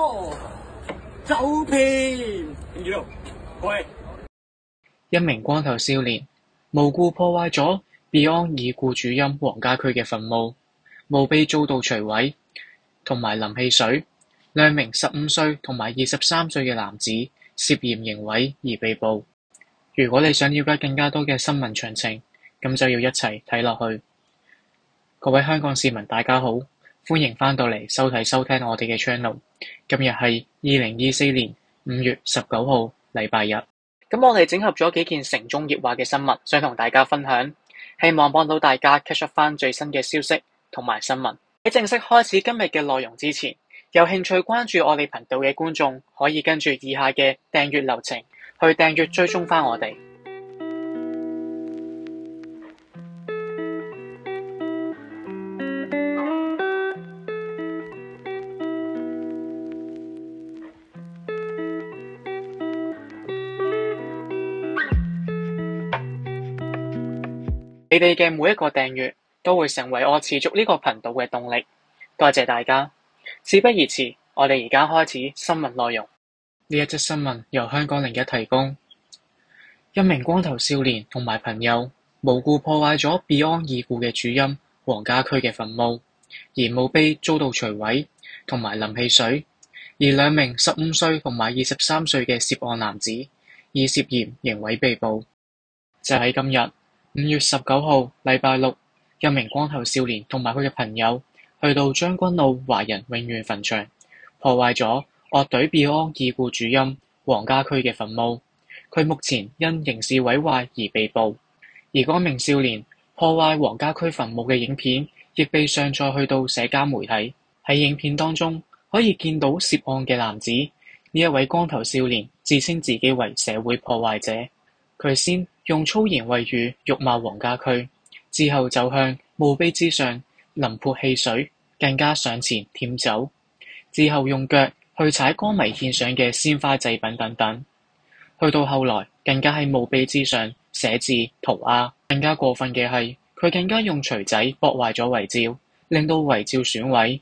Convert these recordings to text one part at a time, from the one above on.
多走遍。喂，一名光頭少年無故破壞咗 Beyond 已故主音黃家駒嘅墳墓，墓碑遭到摧毀同埋淋汽水。兩名15歲同埋23歲嘅男子涉嫌刑毀而被捕。如果你想了解更加多嘅新聞詳情，咁就要一齊睇落去。各位香港市民大家好，歡迎返到嚟收聽我哋嘅 channel。今日係2024年5月19號禮拜日。咁我哋整合咗幾件城中熱話嘅新聞，想同大家分享，希望幫到大家 catch up 翻最新嘅消息同埋新聞。喺正式開始今日嘅內容之前，有興趣關注我哋頻道嘅觀眾，可以跟住以下嘅訂閱流程去訂閱追蹤翻我哋。你哋嘅每一個訂閱都會成為我持續呢個頻道嘅動力，多謝大家。事不宜遲，我哋而家開始新聞內容。呢一則新聞由香港01提供。一名光頭少年同埋朋友無故破壞咗 Beyond 已故嘅主音黃家駒嘅墳墓，而墓碑遭到摧毀同埋淋汽水，而兩名15歲同埋23歲嘅涉案男子以涉嫌刑毀被捕。就喺今日5月19號禮拜六，一名光頭少年同埋佢嘅朋友去到將軍澳華人永遠墳場，破壞咗樂隊 Beyond 已故主音黃家駒嘅墳墓。佢目前因刑事毀壞而被捕，而嗰名少年破壞黃家駒墳墓嘅影片亦被上載去到社交媒體。喺影片當中可以見到涉案嘅男子，呢一位光頭少年自稱自己為社會破壞者，佢先用粗言穢語辱罵黃家駒，之後就向墓碑之上淋潑汽水，更加上前舔酒，之後用腳去踩歌迷獻上嘅鮮花祭品等等。去到後來更加喺墓碑之上寫字塗鴉，更加過分嘅係佢更加用錘仔駁壞咗遺照，令到遺照損毀。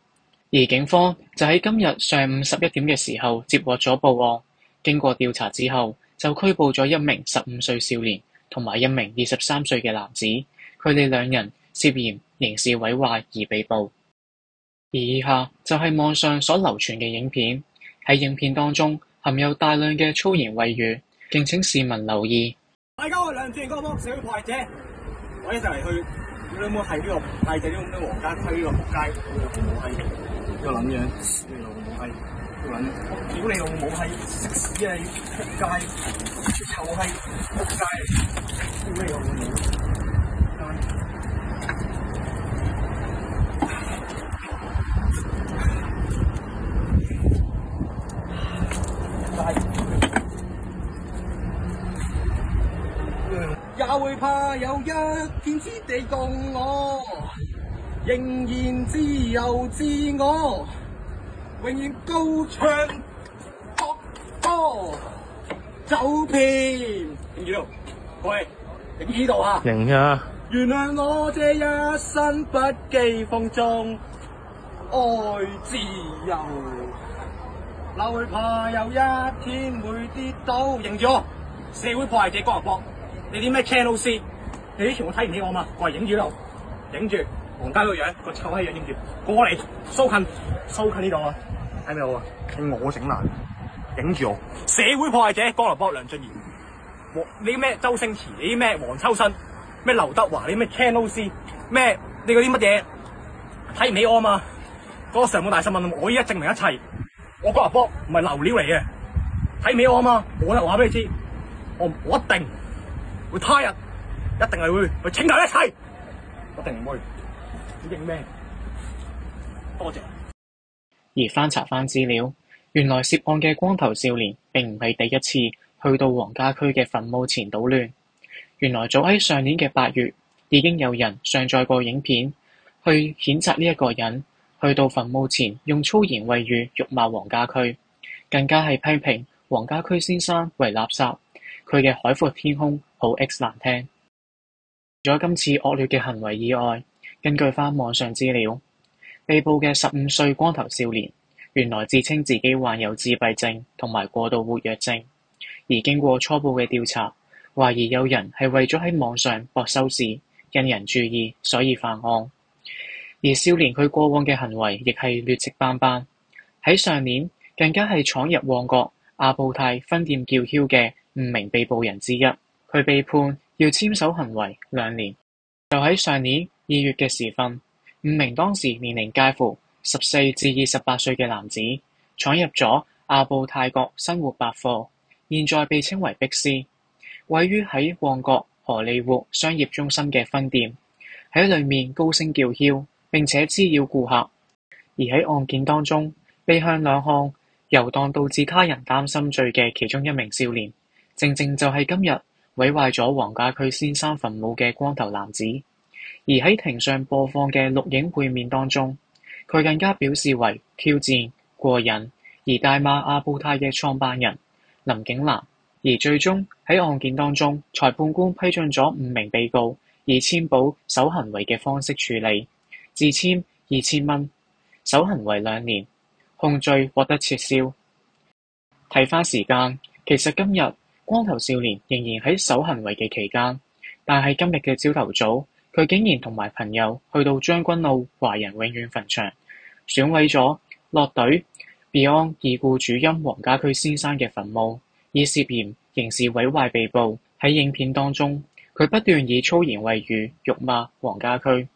而警方就喺今日上午11點嘅時候接獲咗報案，經過調查之後就拘捕咗一名15歲少年同埋一名23歲嘅男子，佢哋兩人涉嫌刑事毀壞而被捕。而以下就係網上所流傳嘅影片，喺影片當中含有大量嘅粗言穢語，敬請市民留意。大家好，梁志賢嗰幫社會破壞者，我一齊嚟去，你有冇係呢個派仔呢個黃家駒呢個仆街，呢個老閪，呢個撚樣，呢個老閪，呢個撚，屌你老母閪，食屎啊你，仆街，臭閪，仆街，屌你老母！也會怕有一天天地共我，仍然自由自我，永遠高唱國歌走遍。影住度，各位影住度啊！影啊！原諒我這一生不羈放縱愛自由，哪會怕有一天會跌倒？影住我，社會破壞者江立博。你啲咩 channel C？ 你啲全部睇唔起我嘛？過嚟影住度，影住黃家駒個樣，個臭閪樣影住，過嚟收近呢度啊！睇咩好啊？我整爛，影住我！社會破壞者江立博、梁俊賢，你咩周星馳？你啲咩黃秋生？咩劉德華？你咩 channel C？ 咩你嗰啲乜嘢睇唔起我啊嘛？嗰個上網大新聞，我依家證明一切，我江立博唔係流料嚟嘅，睇唔起我啊嘛？我就話俾你知，我一定會他日一定係會去拯救一切，我一定唔會。你認咩？多謝。而翻查翻資料，原來涉案嘅光頭少年並唔係第一次去到黃家駒嘅墳墓前搗亂。原來早喺上年嘅8月，已經有人上載過影片去譴責呢一個人去到墳墓前用粗言穢語辱罵黃家駒，更加係批評黃家駒先生為垃圾，佢嘅海闊天空好 X 難聽。除咗今次惡劣嘅行為以外，根據翻網上資料，被捕嘅15歲光頭少年，原來自稱自己患有自閉症同埋過度活躍症，而經過初步嘅調查，懷疑有人係為咗喺網上博收視、引人注意，所以犯案。而少年佢過往嘅行為亦係劣跡斑斑，喺上年更加係闖入旺角阿布泰分店叫囂嘅5名被捕人之一，佢被判要簽守行為2年。就喺上年2月嘅時分，5名當時年齡介乎14至28歲嘅男子闖入咗阿布泰國生活百貨，現在被稱為碧斯，位於喺旺角荷里活商業中心嘅分店，喺裏面高聲叫囂並且滋擾顧客。而喺案件當中，被向2項遊蕩導致他人擔心罪嘅其中1名少年，正正就係今日毀壞咗黃家駒先生墳墓嘅光頭男子。而喺庭上播放嘅錄影會面當中，佢更加表示為挑戰過癮，而大罵阿布泰嘅創辦人林景南。而最終喺案件當中，裁判官批准咗5名被告以簽保守行為嘅方式處理，自簽2000蚊，守行為2年，控罪獲得撤銷。睇返時間，其實今日光頭少年仍然喺守行為嘅期間，但係今日嘅朝頭早，佢竟然同埋朋友去到將軍澳華人永遠墳場，損毀咗樂隊 Beyond 已故主音黃家駒先生嘅墳墓，以涉嫌刑事毀壞被捕。喺影片當中，佢不斷以粗言穢語辱罵黃家駒，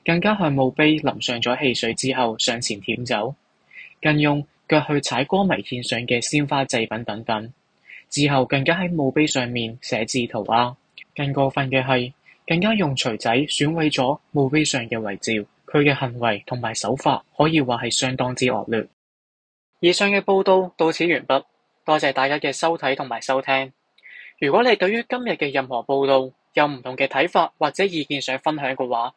更加向墓碑淋上咗汽水之後上前舔走，更用腳去踩歌迷獻上嘅鮮花祭品等等，之後更加喺墓碑上面寫字塗鴉。更過分嘅係，更加用錘仔損毀咗墓碑上嘅遺照。佢嘅行為同埋手法可以話係相當之惡劣。以上嘅報道到此完畢，多謝大家嘅收睇同埋收聽。如果你對於今日嘅任何報道有唔同嘅睇法或者意見想分享嘅話，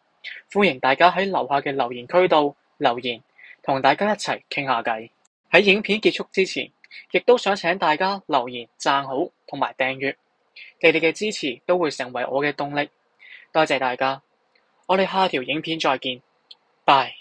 歡迎大家喺樓下嘅留言區度留言，同大家一齊傾下偈。喺影片結束之前，亦都想請大家留言讚好同埋訂閱，你哋嘅支持都會成為我嘅動力。多謝大家，我哋下條影片再見，拜。